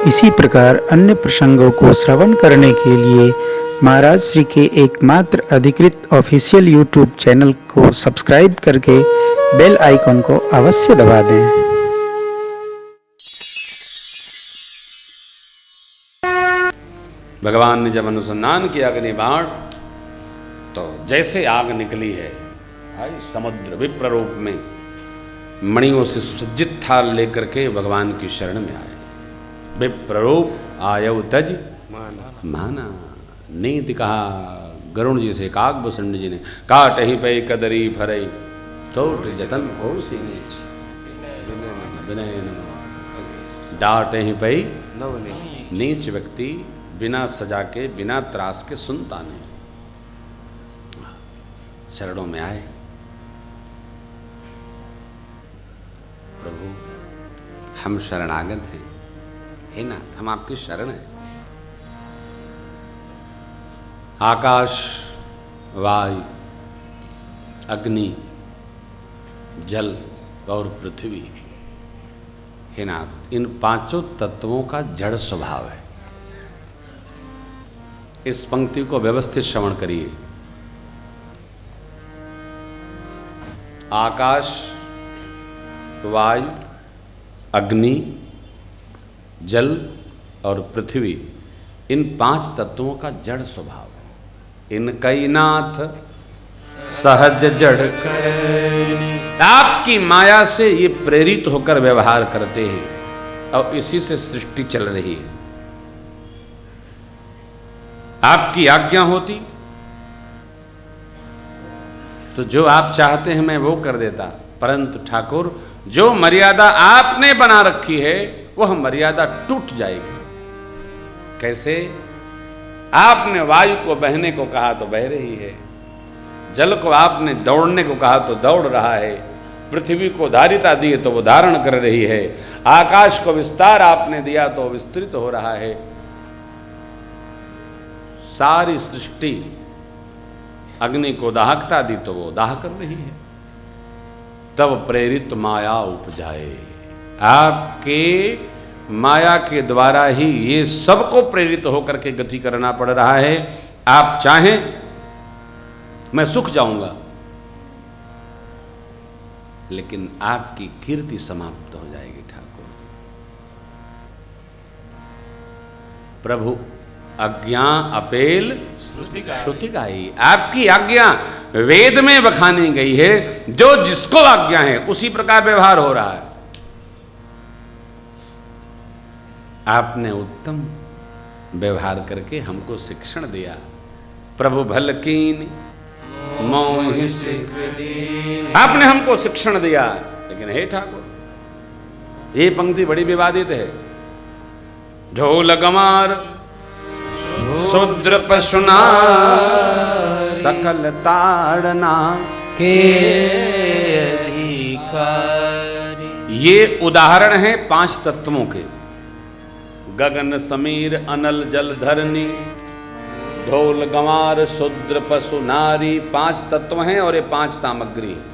इसी प्रकार अन्य प्रसंगों को श्रवण करने के लिए महाराज श्री के एकमात्र अधिकृत ऑफिशियल यूट्यूब चैनल को सब्सक्राइब करके बेल आइकन को अवश्य दबा दें। भगवान ने जब अनुसंधान किया अग्नि बाण, तो जैसे आग निकली है भाई समुद्र विप्र रूप में मणियों से सुसज्जित थाल लेकर के भगवान की शरण में आए। विप्र रूप आयव तज माना। नीति कहा गरुण जी से काकभूषण जी ने, काट ही पे कदरी फरई तोट जतन हो विनय डाट ही पे नीच व्यक्ति बिना सजा के बिना त्रास के सुनता नहीं। शरणों में आए, प्रभु हम शरणागत हैं, हे नाथ हम आपकी शरण हैं। आकाश, वायु, अग्नि, जल और पृथ्वी, हे नाथ इन पांचों तत्वों का जड़ स्वभाव है। इस पंक्ति को व्यवस्थित श्रवण करिए। आकाश, वायु, अग्नि, जल और पृथ्वी इन पांच तत्वों का जड़ स्वभाव है। इनकई नाथ सहज जड़ कर, आपकी माया से ये प्रेरित होकर व्यवहार करते हैं और इसी से सृष्टि चल रही है। आपकी आज्ञा होती तो जो आप चाहते हैं मैं वो कर देता, परंतु ठाकुर जो मर्यादा आपने बना रखी है वह मर्यादा टूट जाएगी। कैसे? आपने वायु को बहने को कहा तो बह रही है, जल को आपने दौड़ने को कहा तो दौड़ रहा है, पृथ्वी को धारिता दी तो वो धारण कर रही है, आकाश को विस्तार आपने दिया तो विस्तृत हो रहा है। सारी सृष्टि अग्नि को दाहकता दी तो वो दाह कर रही है। तब प्रेरित माया उपजाए। आपके माया के द्वारा ही ये सबको प्रेरित होकर के गति करना पड़ रहा है। आप चाहें मैं सुख जाऊंगा, लेकिन आपकी कीर्ति समाप्त हो जाएगी ठाकुर। प्रभु आज्ञा अपेल श्रुति गाई। आपकी आज्ञा वेद में बखानी गई है, जो जिसको आज्ञा है उसी प्रकार व्यवहार हो रहा है। आपने उत्तम व्यवहार करके हमको शिक्षण दिया। प्रभु भल कीन मोहि सिख दीन, आपने हमको शिक्षण दिया। लेकिन हे ठाकुर ये पंक्ति बड़ी विवादित है। ढोल गमार शूद्र पशुना सकल ताड़ना के अधिकारी। ये उदाहरण है पांच तत्वों के। गगन समीर अनल जल धरनी, ढोल गंवार शूद्र पशु नारी, पांच तत्व हैं और ये पांच सामग्री है।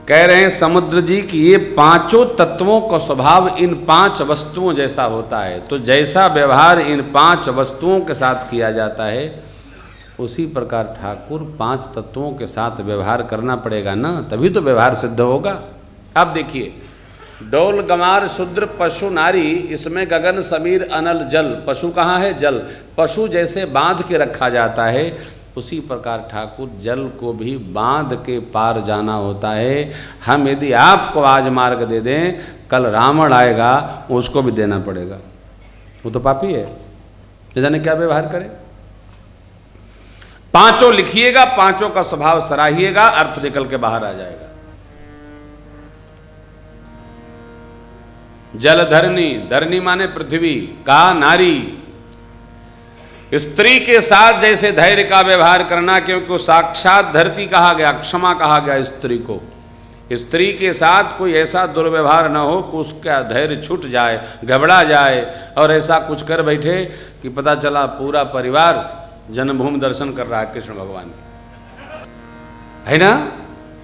कह रहे हैं समुद्र जी कि ये पांचों तत्वों का स्वभाव इन पांच वस्तुओं जैसा होता है। तो जैसा व्यवहार इन पांच वस्तुओं के साथ किया जाता है उसी प्रकार ठाकुर पांच तत्वों के साथ व्यवहार करना पड़ेगा ना, तभी तो व्यवहार सिद्ध होगा। अब देखिए, डोल गंवार शूद्र पशु नारी, इसमें गगन समीर अनल जल, पशु कहाँ है? जल। पशु जैसे बांध के रखा जाता है उसी प्रकार ठाकुर जल को भी बांध के पार जाना होता है। हम यदि आपको आज मार्ग दे दें, कल रावण आएगा उसको भी देना पड़ेगा। वो तो पापी है, जाने क्या व्यवहार करे। पांचों लिखिएगा, पांचों का स्वभाव सराहिएगा, अर्थ निकल के बाहर आ जाएगा। जल धरनी, धरनी माने पृथ्वी का नारी, स्त्री के साथ जैसे धैर्य का व्यवहार करना, क्योंकि वो साक्षात धरती कहा गया, क्षमा कहा गया स्त्री को। स्त्री के साथ कोई ऐसा दुर्व्यवहार न हो कि उसका धैर्य छूट जाए, घबरा जाए और ऐसा कुछ कर बैठे कि पता चला पूरा परिवार जन्मभूमि दर्शन कर रहा है कृष्ण भगवान की, है ना।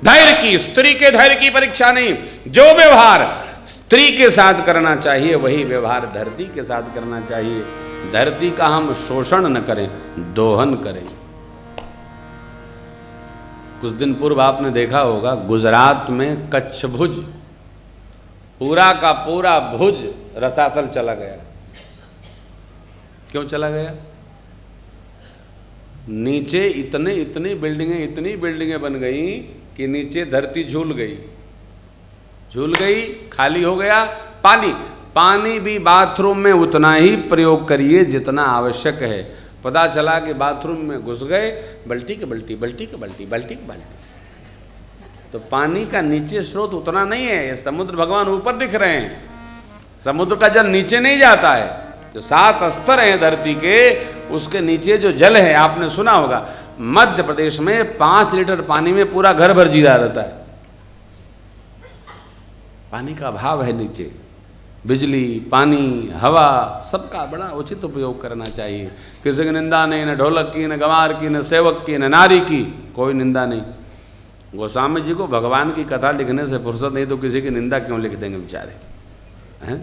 धैर्य की, स्त्री के धैर्य की परीक्षा नहीं। जो व्यवहार स्त्री के साथ करना चाहिए वही व्यवहार धरती के साथ करना चाहिए। धरती का हम शोषण न करें, दोहन करें। कुछ दिन पूर्व आपने देखा होगा गुजरात में कच्छ भुज, पूरा का पूरा भुज रसातल चला गया। क्यों चला गया? नीचे इतनी बिल्डिंगें बन गई कि नीचे धरती झूल गई, खाली हो गया। पानी भी बाथरूम में उतना ही प्रयोग करिए जितना आवश्यक है। पता चला कि बाथरूम में घुस गए, बल्टी के बल्टी, तो पानी का नीचे स्रोत उतना नहीं है। ये समुद्र भगवान ऊपर दिख रहे हैं, समुद्र का जल नीचे नहीं जाता है। जो 7 स्तर हैं धरती के, उसके नीचे जो जल है, आपने सुना होगा मध्य प्रदेश में 5 लीटर पानी में पूरा घर भर जीरा रहता है। पानी का अभाव है नीचे। बिजली, पानी, हवा, सबका बड़ा उचित उपयोग करना चाहिए। किसी की निंदा नहीं, न ढोलक की, न गंवार की, न सेवक की, न नारी की, कोई निंदा नहीं। गोस्वामी जी को भगवान की कथा लिखने से फुर्सत नहीं तो किसी की निंदा क्यों लिख देंगे बेचारे, हैं?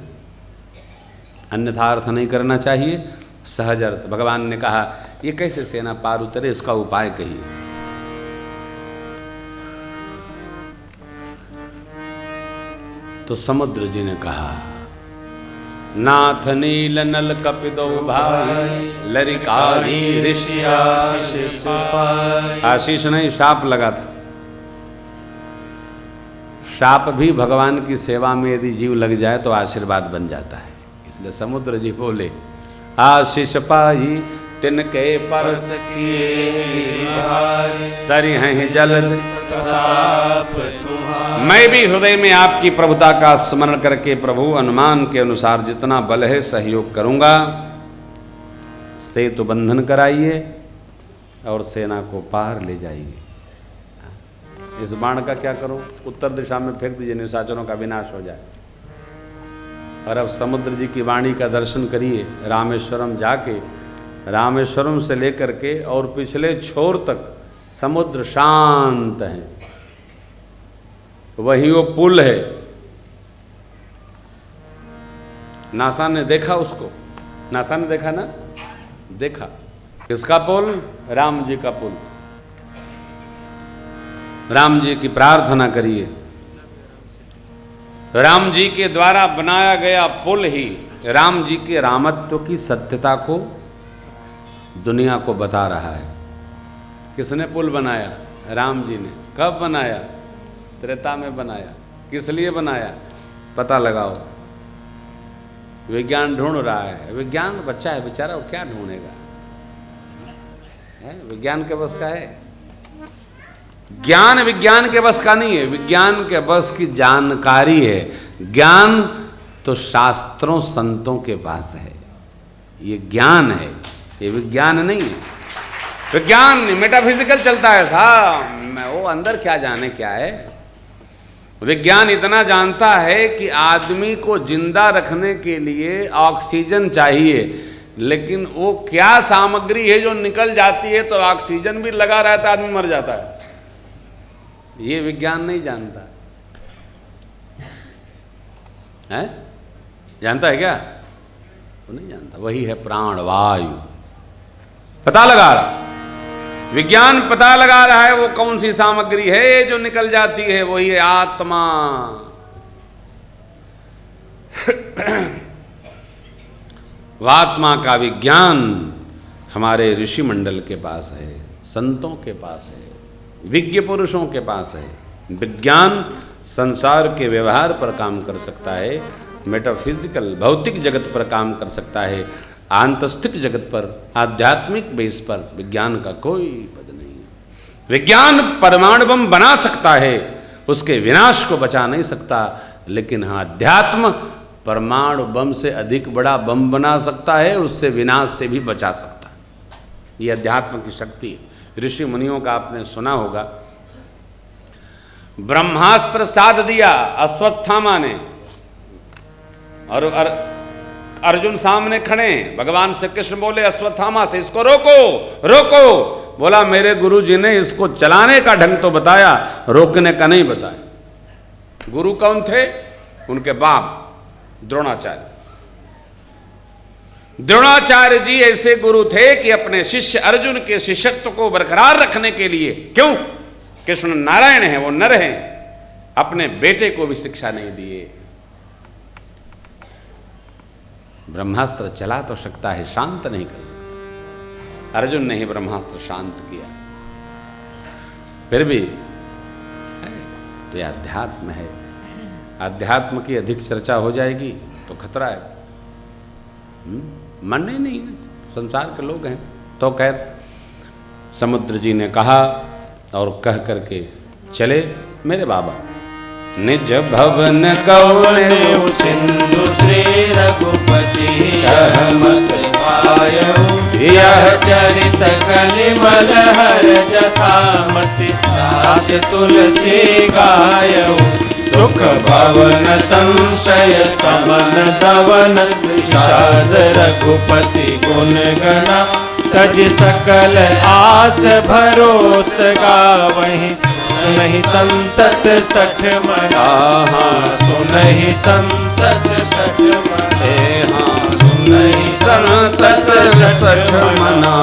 अन्यथा अर्थ नहीं करना चाहिए, सहज अर्थ। भगवान ने कहा ये कैसे सेना पार उतरे, इसका उपाय कहिए। तो समुद्र जी ने कहा नाथ नील नल कपिदो भाई लरिकाधि ऋषि आशीष नहीं, शाप लगा था। शाप भी भगवान की सेवा में यदि जीव लग जाए तो आशीर्वाद बन जाता है। इसलिए समुद्र जी बोले आशीष पाई तिनके परस किए तरि हैं जलद प्रताप तुम्हारा। मैं भी हृदय में आपकी प्रभुता का स्मरण करके प्रभु अनुमान के अनुसार जितना बल है सहयोग करूंगा। सेतु बंधन कराइए और सेना को पार ले जाइए। इस बाण का क्या करो, उत्तर दिशा में फेंक दीजिए, निशाचरों का विनाश हो जाए। और अब समुद्र जी की वाणी का दर्शन करिए। रामेश्वरम जाके, रामेश्वरम से लेकर के और पिछले छोर तक समुद्र शांत है। वही वो पुल है। नासा ने देखा उसको, नासा ने देखा ना, देखा किसका पुल? राम जी का पुल। राम जी की प्रार्थना करिए। राम जी के द्वारा बनाया गया पुल ही राम जी के रामत्व की सत्यता को दुनिया को बता रहा है। किसने पुल बनाया? राम जी ने। कब बनाया? त्रेता में बनाया। किस लिए बनाया? पता लगाओ। विज्ञान ढूंढ रहा है। विज्ञान बच्चा है बेचारा, वो क्या ढूंढेगा? विज्ञान के बस का है? ज्ञान विज्ञान के बस का नहीं है। विज्ञान के बस की जानकारी है। ज्ञान तो शास्त्रों संतों के पास है। ये ज्ञान है, ये विज्ञान नहीं है। विज्ञान मेटाफिजिकल चलता है साहब, वो अंदर क्या जाने क्या है। विज्ञान इतना जानता है कि आदमी को जिंदा रखने के लिए ऑक्सीजन चाहिए, लेकिन वो क्या सामग्री है जो निकल जाती है तो ऑक्सीजन भी लगा रहता है, आदमी मर जाता है। ये विज्ञान नहीं जानता है। जानता है क्या? वो नहीं जानता। वही है प्राणवायु। पता लगा रहा, विज्ञान पता लगा रहा है वो कौन सी सामग्री है जो निकल जाती है। वही है आत्मा। आत्मा का विज्ञान हमारे ऋषि मंडल के पास है, संतों के पास है, विज्ञ पुरुषों के पास है। विज्ञान संसार के व्यवहार पर काम कर सकता है, मेटाफिजिकल भौतिक जगत पर काम कर सकता है, आंतस्तिक जगत पर, आध्यात्मिक बेस पर विज्ञान का कोई पद नहीं है। विज्ञान परमाणु बम बना सकता है, उसके विनाश को बचा नहीं सकता, लेकिन हाँ अध्यात्म परमाणु बम से अधिक बड़ा बम बना सकता है, उससे विनाश से भी बचा सकता है। ये अध्यात्म की शक्ति है। ऋषि मुनियों का आपने सुना होगा, ब्रह्मास्त्र साध दिया अश्वत्थामा ने, और अर्जुन सामने खड़े, भगवान श्री कृष्ण बोले अश्वत्थामा से इसको रोको रोको। बोला मेरे गुरु जी ने इसको चलाने का ढंग तो बताया, रोकने का नहीं बताया। गुरु कौन थे? उनके बाप द्रोणाचार्य। द्रोणाचार्य जी ऐसे गुरु थे कि अपने शिष्य अर्जुन के शिष्यत्व को बरकरार रखने के लिए, क्यों, कृष्ण नारायण हैं, वो नर हैं, अपने बेटे को भी शिक्षा नहीं दिए। ब्रह्मास्त्र चला तो सकता है, शांत नहीं कर सकता। अर्जुन ने ही ब्रह्मास्त्र शांत किया। फिर भी तो यह अध्यात्म है, अध्यात्म की अधिक चर्चा हो जाएगी तो खतरा है। मानने नहीं, संसार के लोग हैं। तो खैर समुद्र जी ने कहा और कह करके चले मेरे बाबा। निज भवन कौन सिंधु श्री रघुपति कहमत पायऊ, यह चरित कलिमल हर जथामति दास तुलसी गायऊ। सुख भवन संशय समन दवन विषाद रघुपति गुण गना। तज सकल आस भरोस गावहीं, सुनहि संतत सठ मना। सुनहि संतत सठ मना, सुनहि संतत सठ मना।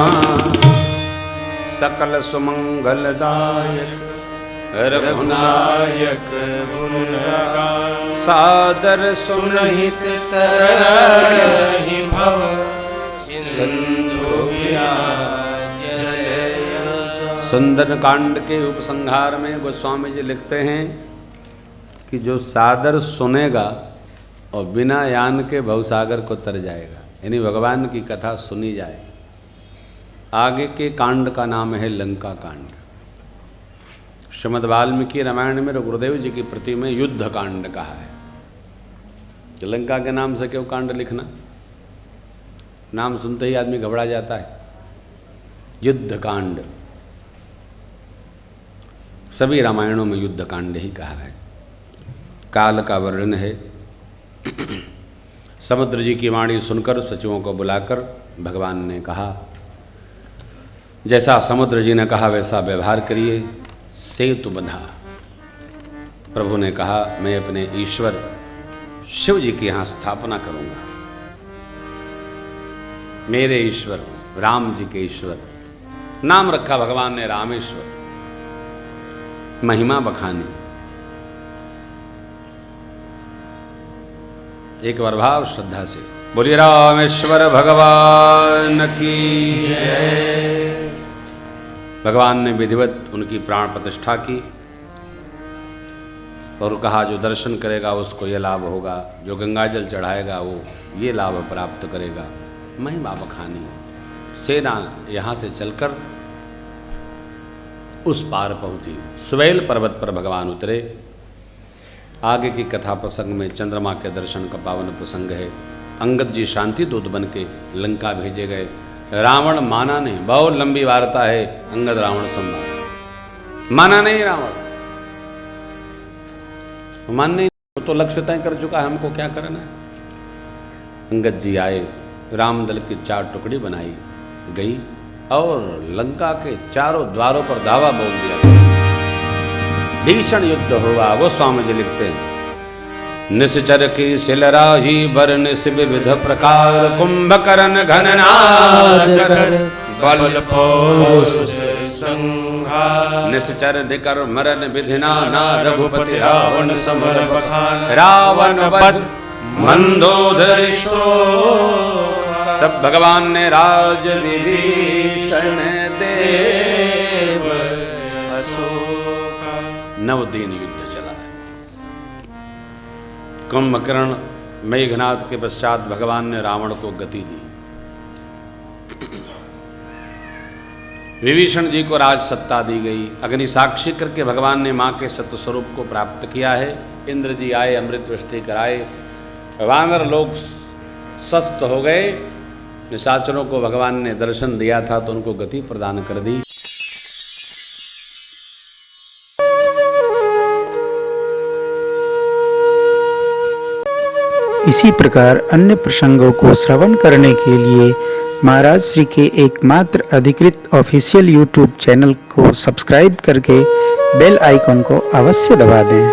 सकल सुमंगलदायक रघुनायक गुण गान। सादर सुनहित तरहि भव सिंधु सुंदर कांड के उपसंहार में गोस्वामी जी लिखते हैं कि जो सादर सुनेगा और बिना यान के भवसागर को तर जाएगा, यानी भगवान की कथा सुनी जाए। आगे के कांड का नाम है लंका कांड। श्रीमद् वाल्मीकि रामायण में गुरुदेव जी की प्रति में युद्ध कांड कहा है। लंका के नाम से क्यों कांड लिखना, नाम सुनते ही आदमी घबरा जाता है। युद्ध कांड सभी रामायणों में युद्ध कांड ही कहा है। काल का वर्णन है। समुद्र जी की वाणी सुनकर सचिवों को बुलाकर भगवान ने कहा, जैसा समुद्र जी ने कहा वैसा व्यवहार करिए। सेतु बंधा। प्रभु ने कहा, मैं अपने ईश्वर शिव जी की यहाँ स्थापना करूँगा। मेरे ईश्वर राम जी के ईश्वर, नाम रखा भगवान ने रामेश्वर। महिमा बखानी। एक बार भाव श्रद्धा से बोलिए रामेश्वर भगवान की जय। भगवान ने विधिवत उनकी प्राण प्रतिष्ठा की और कहा, जो दर्शन करेगा उसको ये लाभ होगा, जो गंगाजल चढ़ाएगा वो ये लाभ प्राप्त करेगा। महिमा बखानी। सेना यहाँ से चलकर उस पार पहुँची। सुवैल पर्वत पर भगवान उतरे। आगे की कथा प्रसंग में चंद्रमा के दर्शन का पावन प्रसंग है। अंगद जी शांति दूत बन के लंका भेजे गए। रावण माना नहीं। बहुत लंबी वार्ता है अंगद रावण संवाद। माना नहीं रावण, मानने वो तो लक्ष्य तय कर चुका है, हमको क्या करना है। अंगद जी आए, रामदल की 4 टुकड़ी बनाई गई और लंका के चारों द्वारों पर धावा बोल दिया। भीषण युद्ध हुआ। वो स्वामी जी लिखते हैं, निश्चर की शिलराही बर निश विविध प्रकार, कुंभकर्ण घननाद कर बल पोष संहार। निश्चर निकर मरण विधिना ना रघुपति रावण समर बखान। रावण वध मंदोदर शोक। तब भगवान ने राज विभीषण देव अशोका। 9 दिन युद्ध चला है। कुंभकर्ण मेघनाद के पश्चात भगवान ने रावण को गति दी। विभीषण जी को राज सत्ता दी गई। अग्नि साक्षी करके भगवान ने माँ के सत्य स्वरूप को प्राप्त किया है। इंद्र जी आए, अमृत वृष्टि कराए, वानर लोग स्वस्थ हो गए। निशाचरों को भगवान ने दर्शन दिया था तो उनको गति प्रदान कर दी। इसी प्रकार अन्य प्रसंगों को श्रवण करने के लिए महाराज श्री के एकमात्र अधिकृत ऑफिशियल यूट्यूब चैनल को सब्सक्राइब करके बेल आइकन को अवश्य दबा दें।